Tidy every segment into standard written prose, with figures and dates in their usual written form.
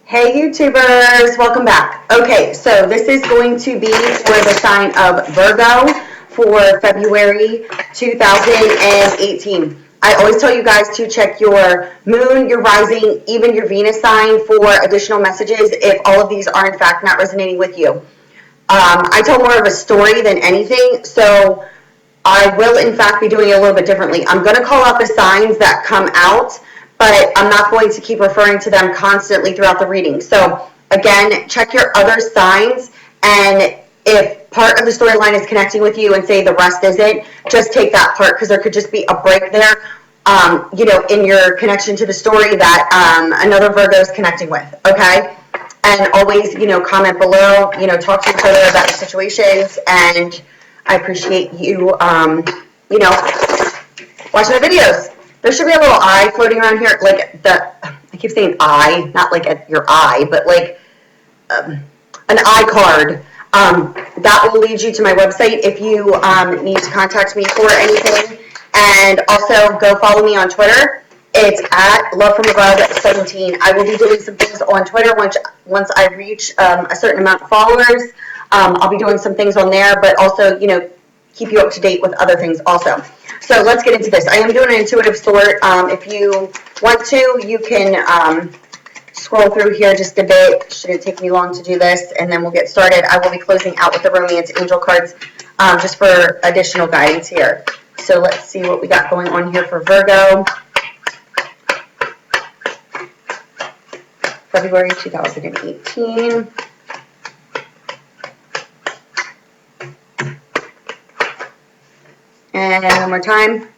Hey YouTubers, welcome back. Okay, so this is going to be for the sign of Virgo for February 2018. I always tell you guys to check your moon, your rising, even your Venus sign for additional messages if all of these are in fact not resonating with you. I tell more of a story than anything, so I will in fact be doing it a little bit differently. I'm going to call out the signs that come out, but I'm not going to keep referring to them constantly throughout the reading. So again, check your other signs, and if part of the storyline is connecting with you and say the rest isn't, just take that part, because there could just be a break there, in your connection to the story that another Virgo is connecting with, okay? And always, comment below, talk to each other about the situations, and I appreciate you, watching the videos. There should be a little eye floating around here, I keep saying eye, not like at your eye, but like an eye card. That will lead you to my website if you need to contact me for anything. And also go follow me on Twitter. It's at lovefromabove17. I will be doing some things on Twitter once I reach a certain amount of followers. I'll be doing some things on there, but also, keep you up to date with other things also. So let's get into this. I am doing an intuitive sort. If you want to, you can scroll through here just a bit. Shouldn't take me long to do this, and then we'll get started. I will be closing out with the Romance Angel cards just for additional guidance here. So let's see what we got going on here for Virgo. February 2018. And one more time.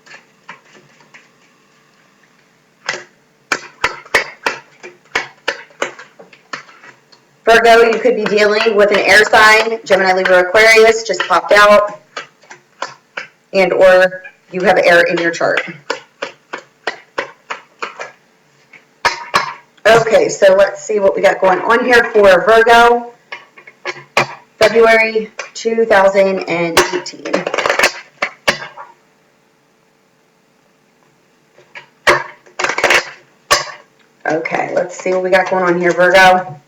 Virgo, you could be dealing with an air sign. Gemini, Libra, Aquarius just popped out. And or you have air in your chart. Okay, so let's see what we got going on here for Virgo. February 2018. Okay, let's see what we got going on here, Virgo.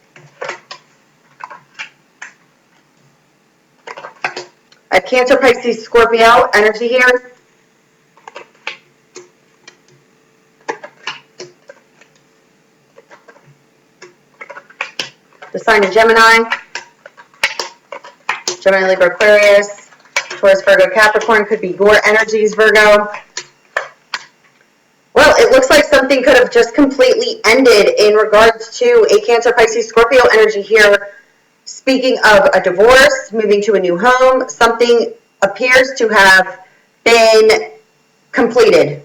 I have Cancer, Pisces, Scorpio energy here. The sign of Gemini. Gemini, Libra, Aquarius. Taurus, Virgo, Capricorn could be your energies, Virgo. Well, it looks like something could have just completely ended in regards to a Cancer, Pisces, Scorpio energy here. Speaking of a divorce, moving to a new home, something appears to have been completed.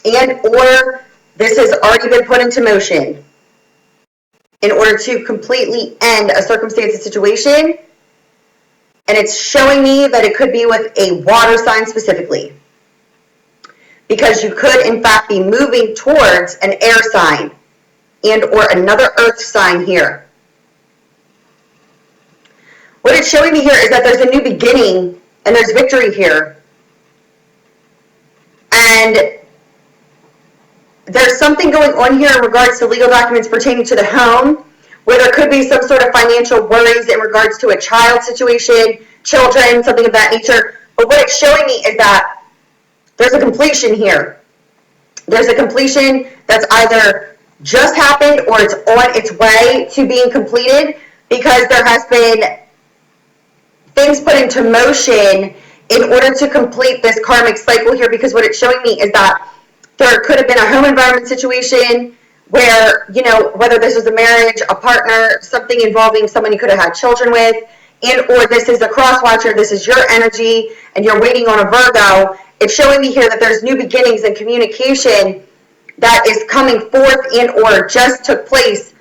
And or this has already been put into motion in order to completely end a circumstance and situation. And it's showing me that it could be with a water sign specifically, because you could in fact be moving towards an air sign and or another earth sign here. What it's showing me here is that there's a new beginning and there's victory here. And there's something going on here in regards to legal documents pertaining to the home, where there could be some sort of financial worries in regards to a child situation, children, something of that nature. But what it's showing me is that there's a completion here. There's a completion that's either just happened or it's on its way to being completed, because there has been things put into motion in order to complete this karmic cycle here. Because what it's showing me is that there could have been a home environment situation where, whether this was a marriage, a partner, something involving someone you could have had children with, and or this is a cross watcher, this is your energy, and you're waiting on a Virgo. It's showing me here that there's new beginnings and communication that is coming forth and or just took place.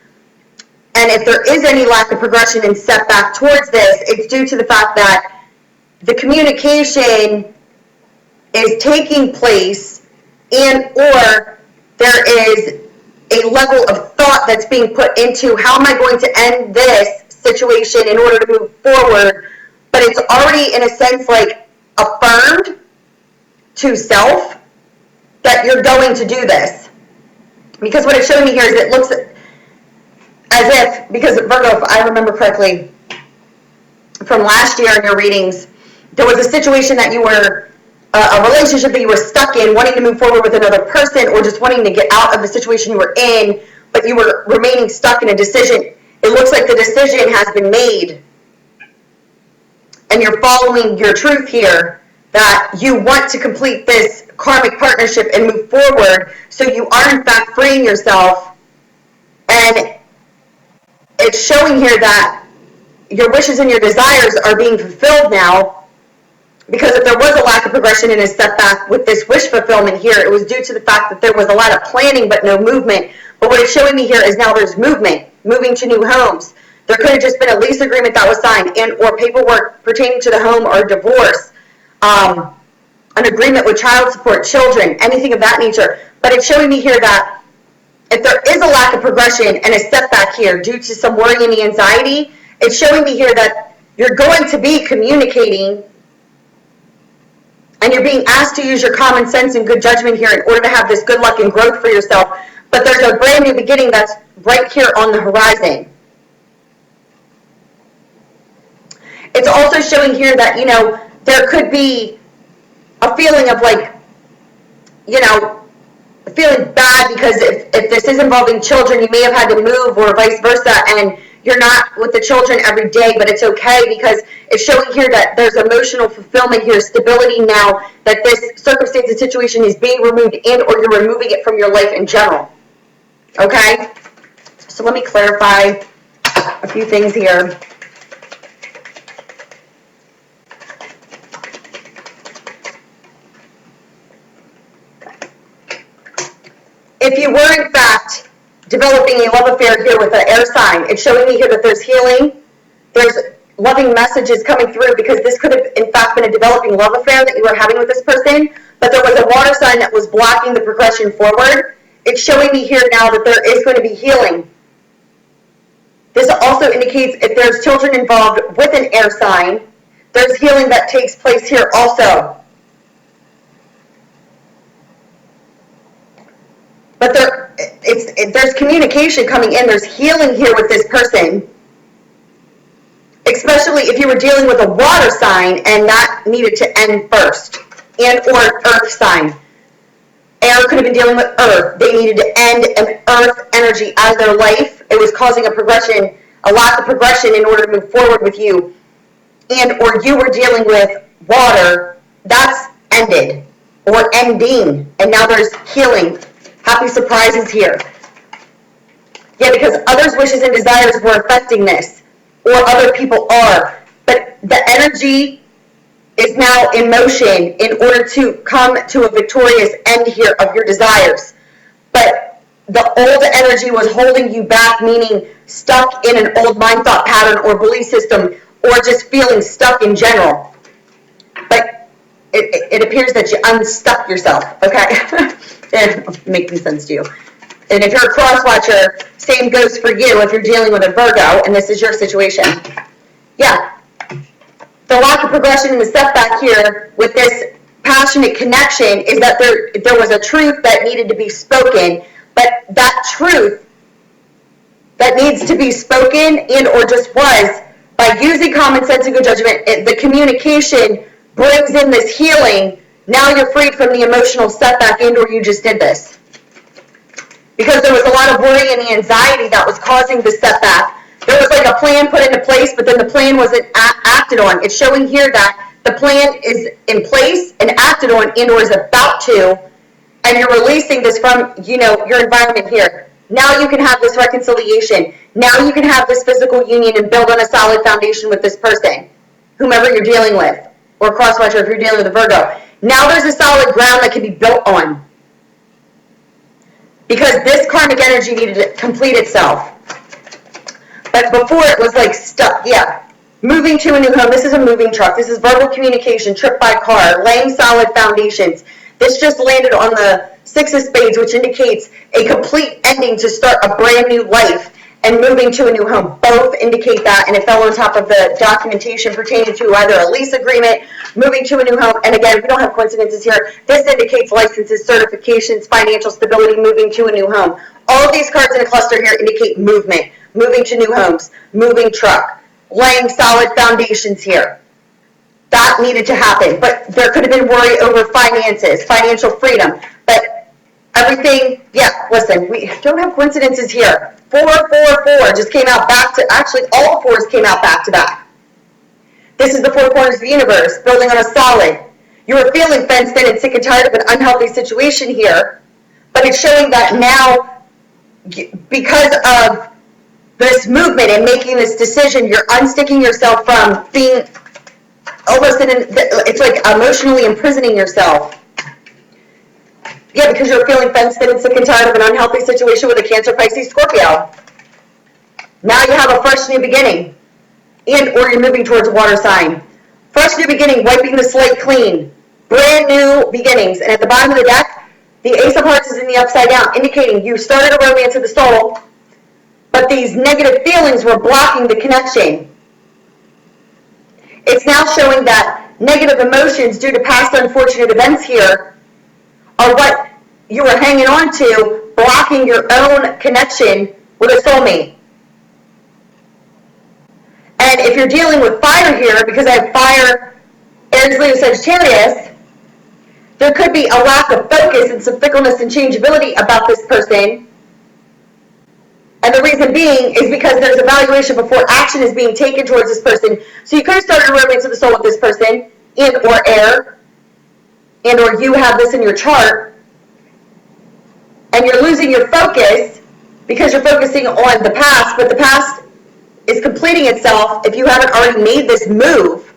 And if there is any lack of progression and setback towards this, it's due to the fact that the communication is taking place, and or there is a level of thought that's being put into how am I going to end this situation in order to move forward. But it's already in a sense like affirmed to self that you're going to do this. Because what it's showing me here is it looks as if, because Virgo, if I remember correctly, from last year in your readings, there was a situation that you were, a relationship that you were stuck in, wanting to move forward with another person, or just wanting to get out of the situation you were in, but you were remaining stuck in a decision. It looks like the decision has been made, and you're following your truth here, that you want to complete this karmic partnership and move forward, so you are in fact freeing yourself. And it's showing here that your wishes and your desires are being fulfilled now, because if there was a lack of progression and a setback with this wish fulfillment here, it was due to the fact that there was a lot of planning but no movement. But what it's showing me here is now there's movement, moving to new homes. There could have just been a lease agreement that was signed and or paperwork pertaining to the home or divorce, an agreement with child support, children, anything of that nature. But it's showing me here that if there is a lack of progression and a setback here due to some worry and anxiety, it's showing me here that you're going to be communicating and you're being asked to use your common sense and good judgment here in order to have this good luck and growth for yourself. But there's a brand new beginning that's right here on the horizon. It's also showing here that, you know, there could be a feeling of like, you know, feeling bad because if this is involving children, you may have had to move or vice versa, and you're not with the children every day, but it's okay because it's showing here that there's emotional fulfillment here, stability now, that this circumstance and situation is being removed and or you're removing it from your life in general. Okay? So let me clarify a few things here. If you were, in fact, developing a love affair here with an air sign, it's showing me here that there's healing, there's loving messages coming through, because this could have, in fact, been a developing love affair that you were having with this person, but there was a water sign that was blocking the progression forward. It's showing me here now that there is going to be healing. This also indicates if there's children involved with an air sign, there's healing that takes place here also. But there's communication coming in. There's healing here with this person, especially if you were dealing with a water sign and that needed to end first, and or earth sign. Air could have been dealing with earth. They needed to end an earth energy out of their life. It was causing a progression, a lack of progression in order to move forward with you. And or you were dealing with water. That's ended or ending. And now there's healing. Happy surprises here. Yeah, because others' wishes and desires were affecting this, or other people are. But the energy is now in motion in order to come to a victorious end here of your desires. But the old energy was holding you back, meaning stuck in an old mind thought pattern or belief system, or just feeling stuck in general. But it appears that you unstuck yourself, okay? It's making sense to you. And if you're a cross watcher, same goes for you if you're dealing with a Virgo and this is your situation. Yeah. The lack of progression and the setback here with this passionate connection is that there was a truth that needed to be spoken, but that truth that needs to be spoken and or just was, by using common sense and good judgment, the communication brings in this healing. Now you're freed from the emotional setback and or you just did this. Because there was a lot of worry and anxiety that was causing the setback. There was like a plan put into place, but then the plan wasn't acted on. It's showing here that the plan is in place and acted on and or is about to, and you're releasing this from, you know, your environment here. Now you can have this reconciliation. Now you can have this physical union and build on a solid foundation with this person, whomever you're dealing with, or cross-watcher if you're dealing with a Virgo. Now there's a solid ground that can be built on. Because this karmic energy needed to complete itself. But before it was like stuck, yeah. Moving to a new home. This is a moving truck. This is verbal communication, trip by car, laying solid foundations. This just landed on the Six of Spades, which indicates a complete ending to start a brand new life and moving to a new home. Both indicate that, and it fell on top of the documentation pertaining to either a lease agreement, moving to a new home, and again, we don't have coincidences here. This indicates licenses, certifications, financial stability, moving to a new home. All of these cards in a cluster here indicate movement. moving to new homes, moving truck, laying solid foundations here. That needed to happen, but there could have been worry over finances, financial freedom, but everything, yeah, listen, we don't have coincidences here. 444 just came out back to, actually all fours came out back to back. This is the four corners of the universe, building on a solid. You were feeling fenced in and sick and tired of an unhealthy situation here, but it's showing that now, because of this movement and making this decision, you're unsticking yourself from being almost it's like emotionally imprisoning yourself. Yeah, because you're feeling fenced in and sick and tired of an unhealthy situation with a Cancer, Pisces, Scorpio. Now you have a fresh new beginning, and or you're moving towards a water sign. Fresh new beginning, wiping the slate clean. Brand new beginnings. And at the bottom of the deck, the Ace of Hearts is in the upside down, indicating you started a romance of the soul, but these negative feelings were blocking the connection. It's now showing that negative emotions due to past unfortunate events here are what you were hanging on to, blocking your own connection with a soulmate. And if you're dealing with fire here, because I have fire, Aries, Leo, Sagittarius, there could be a lack of focus and some fickleness and changeability about this person. And the reason being is because there's evaluation before action is being taken towards this person. So you could have started a romance of the soul with this person, and or air, and or you have this in your chart, and you're losing your focus because you're focusing on the past, but the past is completing itself if you haven't already made this move.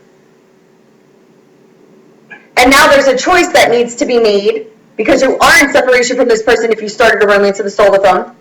And now there's a choice that needs to be made because you are in separation from this person if you started a romance of the soul with them.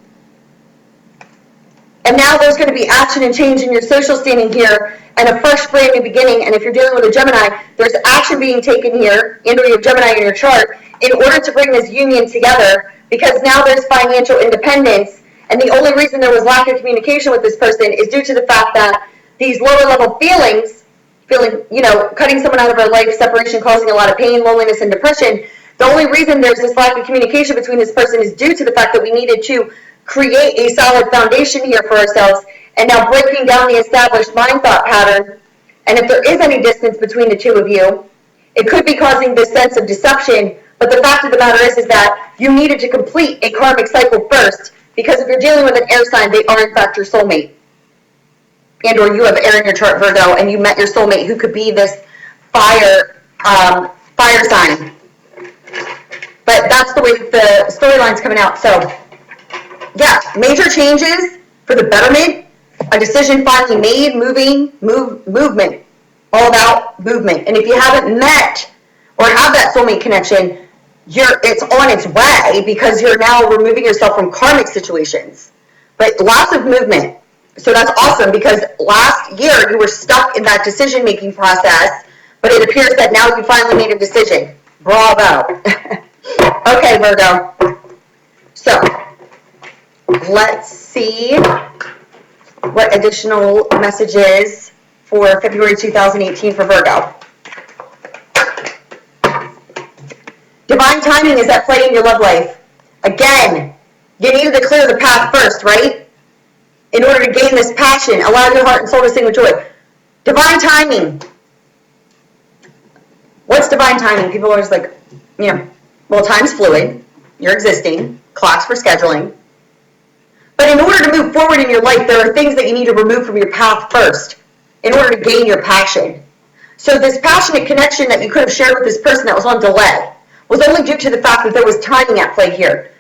And now there's going to be action and change in your social standing here and a fresh brand new beginning. And if you're dealing with a Gemini, there's action being taken here, and or you have Gemini in your chart, in order to bring this union together, because now there's financial independence. And the only reason there was lack of communication with this person is due to the fact that these lower level feelings, cutting someone out of our life, separation causing a lot of pain, loneliness, and depression, the only reason there's this lack of communication between this person is due to the fact that we needed to create a solid foundation here for ourselves, and now breaking down the established mind thought pattern. And if there is any distance between the two of you, it could be causing this sense of deception, but the fact of the matter is that you needed to complete a karmic cycle first, because if you're dealing with an air sign, they are in fact your soulmate. And or you have air in your chart, Virgo, and you met your soulmate who could be this fire sign. But that's the way the storyline's coming out. So yeah, major changes for the betterment, a decision finally made, movement, all about movement. And if you haven't met or have that soulmate connection, it's on its way because you're now removing yourself from karmic situations. But lots of movement. So that's awesome because last year you were stuck in that decision-making process, but it appears that now you finally made a decision. Bravo. Okay, Virgo. So let's see what additional messages for February 2018 for Virgo. Divine timing is at play in your love life. Again, you needed to clear the path first, right? In order to gain this passion, allow your heart and soul to sing with joy. Divine timing. What's divine timing? People are always like, well, time's fluid. You're existing. Clocks for scheduling. But in order to move forward in your life, there are things that you need to remove from your path first in order to gain your passion. So this passionate connection that you could have shared with this person that was on delay was only due to the fact that there was timing at play here.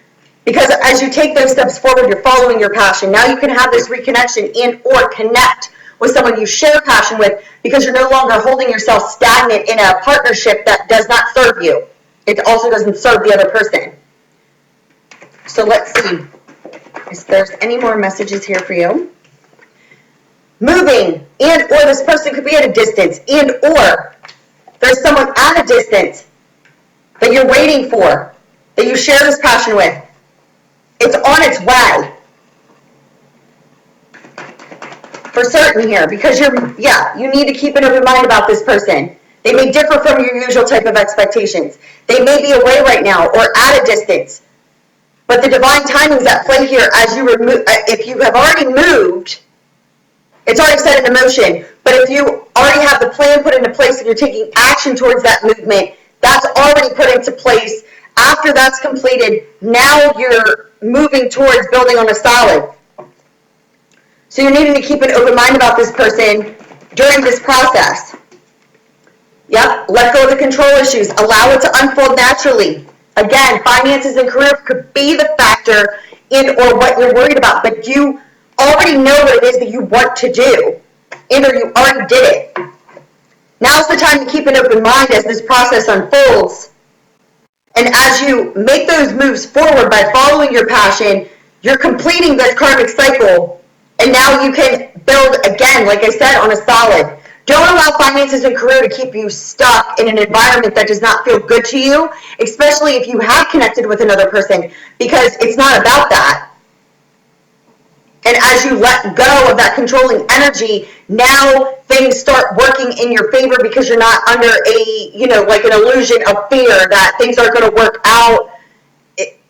Because as you take those steps forward, you're following your passion. Now you can have this reconnection and or connect with someone you share passion with because you're no longer holding yourself stagnant in a partnership that does not serve you. It also doesn't serve the other person. So let's see if there's any more messages here for you. Moving, and or this person could be at a distance, and or there's someone at a distance that you're waiting for, that you share this passion with. It's on its way. For certain here, because you need to keep an open mind about this person. They may differ from your usual type of expectations. They may be away right now or at a distance. But the divine timing is at play here as you remove, if you have already moved, it's already set into motion. But if you already have the plan put into place and you're taking action towards that movement, that's already put into place. After that's completed, now you're moving towards building on a solid. So you're needing to keep an open mind about this person during this process. Yep, let go of the control issues. Allow it to unfold naturally. Again, finances and career could be the factor in or what you're worried about, but you already know what it is that you want to do, or you already did it. Now's the time to keep an open mind as this process unfolds. And as you make those moves forward by following your passion, you're completing this karmic cycle, and now you can build again, like I said, on a solid. Don't allow finances and career to keep you stuck in an environment that does not feel good to you, especially if you have connected with another person, because it's not about that. And as you let go of that controlling energy, now things start working in your favor because you're not under like an illusion of fear that things aren't going to work out.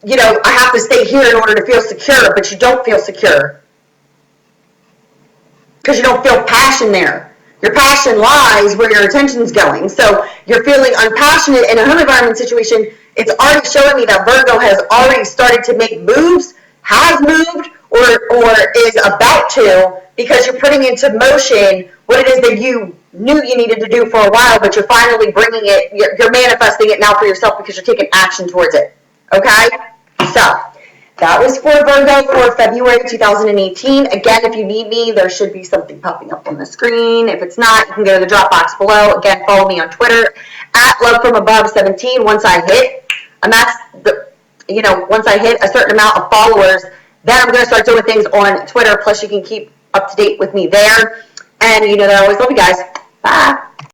I have to stay here in order to feel secure, but you don't feel secure because you don't feel passion there. Your passion lies where your attention's going. So you're feeling unpassionate in a home environment situation. It's already showing me that Virgo has already started to make moves, has moved, or is about to, because you're putting into motion what it is that you knew you needed to do for a while, but you're finally bringing it, you're manifesting it now for yourself because you're taking action towards it. Okay? So that was for Virgo for February 2018. Again, if you need me, there should be something popping up on the screen. If it's not, you can go to the Dropbox below. Again, follow me on Twitter at lovefromabove17. Once I hit a certain amount of followers, then I'm going to start doing things on Twitter. Plus, you can keep up to date with me there. And you know that I always love you guys. Bye.